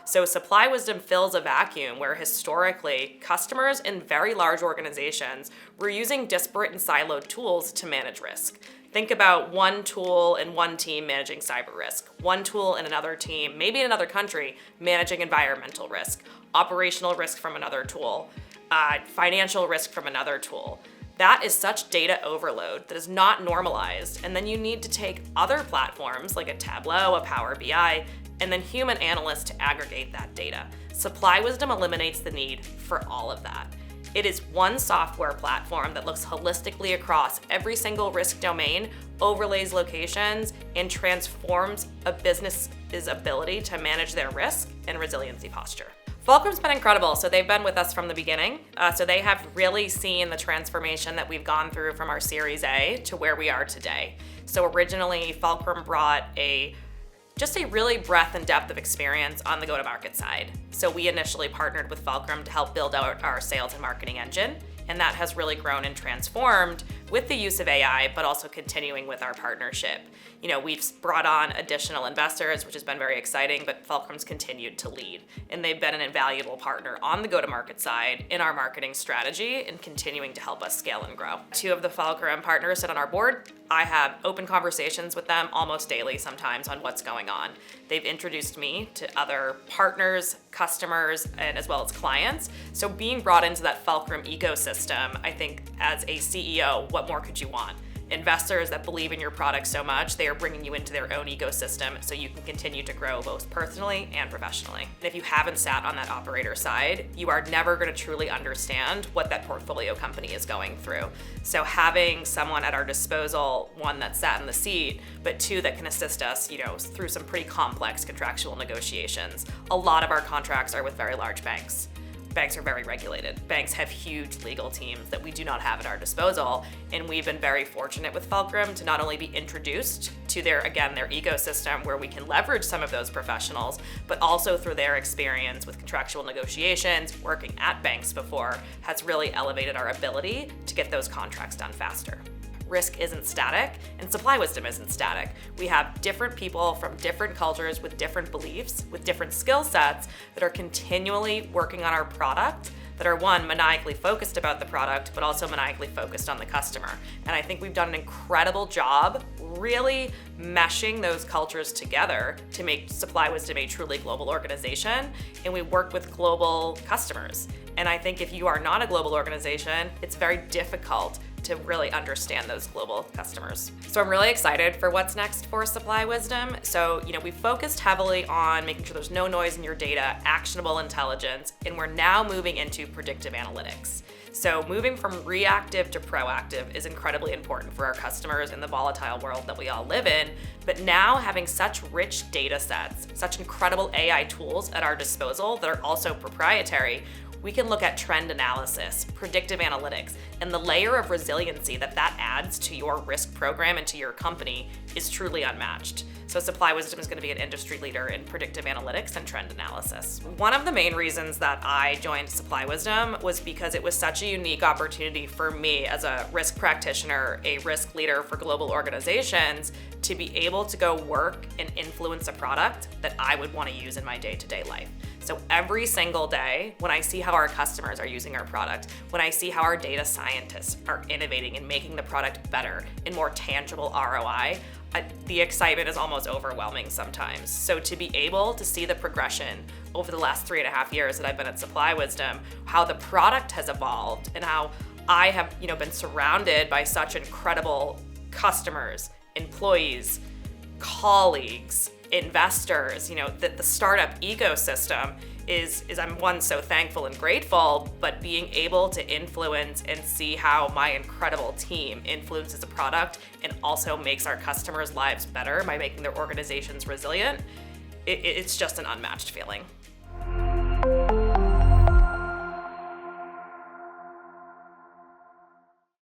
So Supply Wisdom fills a vacuum where historically customers in very large organizations were using disparate and siloed tools to manage risk. Think about one tool in one team managing cyber risk, one tool in another team, maybe in another country, managing environmental risk, operational risk from another tool, financial risk from another tool. That is such data overload that is not normalized, and then you need to take other platforms like a Tableau, a Power BI, and then human analysts to aggregate that data. Supply Wisdom eliminates the need for all of that. It is one software platform that looks holistically across every single risk domain, overlays locations, and transforms a business's ability to manage their risk and resiliency posture. Fulcrum's been incredible. So they've been with us from the beginning. So they have really seen the transformation that we've gone through from our Series A to where we are today. So originally, Fulcrum brought just a really breadth and depth of experience on the go-to-market side. So we initially partnered with Fulcrum to help build out our sales and marketing engine, and that has really grown and transformed with the use of AI, but also continuing with our partnership. We've brought on additional investors, which has been very exciting, but Fulcrum's continued to lead, and they've been an invaluable partner on the go-to-market side in our marketing strategy and continuing to help us scale and grow. 2 of the Fulcrum partners sit on our board. I have open conversations with them almost daily sometimes on what's going on. They've introduced me to other partners, customers, and as well as clients. So being brought into that Fulcrum ecosystem, I think as a CEO, what more could you want? Investors that believe in your product so much, they are bringing you into their own ecosystem so you can continue to grow both personally and professionally. And if you haven't sat on that operator side, you are never going to truly understand what that portfolio company is going through. So having someone at our disposal, 1 that sat in the seat, but 2 that can assist us, through some pretty complex contractual negotiations. A lot of our contracts are with very large banks. Banks are very regulated. Banks have huge legal teams that we do not have at our disposal, and we've been very fortunate with Fulcrum to not only be introduced to their ecosystem where we can leverage some of those professionals, but also through their experience with contractual negotiations, working at banks before, has really elevated our ability to get those contracts done faster. Risk isn't static, and Supply Wisdom isn't static. We have different people from different cultures with different beliefs, with different skill sets that are continually working on our product, that are 1, maniacally focused about the product, but also maniacally focused on the customer. And I think we've done an incredible job really meshing those cultures together to make Supply Wisdom a truly global organization, and we work with global customers. And I think if you are not a global organization, it's very difficult to really understand those global customers. So I'm really excited for what's next for Supply Wisdom. So, we focused heavily on making sure there's no noise in your data, actionable intelligence, and we're now moving into predictive analytics. So moving from reactive to proactive is incredibly important for our customers in the volatile world that we all live in. But now having such rich data sets, such incredible AI tools at our disposal that are also proprietary, we can look at trend analysis, predictive analytics, and the layer of resiliency that adds to your risk program and to your company is truly unmatched. So Supply Wisdom is going to be an industry leader in predictive analytics and trend analysis. One of the main reasons that I joined Supply Wisdom was because it was such a unique opportunity for me as a risk practitioner, a risk leader for global organizations, to be able to go work and influence a product that I would want to use in my day-to-day life. So every single day, when I see how our customers are using our product, when I see how our data scientists are innovating and making the product better and more tangible ROI, the excitement is almost overwhelming sometimes. So to be able to see the progression over the last 3.5 years that I've been at Supply Wisdom, how the product has evolved and how I have been surrounded by such incredible customers, employees, colleagues, investors, the startup ecosystem is I'm so thankful and grateful, but being able to influence and see how my incredible team influences a product and also makes our customers' lives better by making their organizations resilient, it's just an unmatched feeling.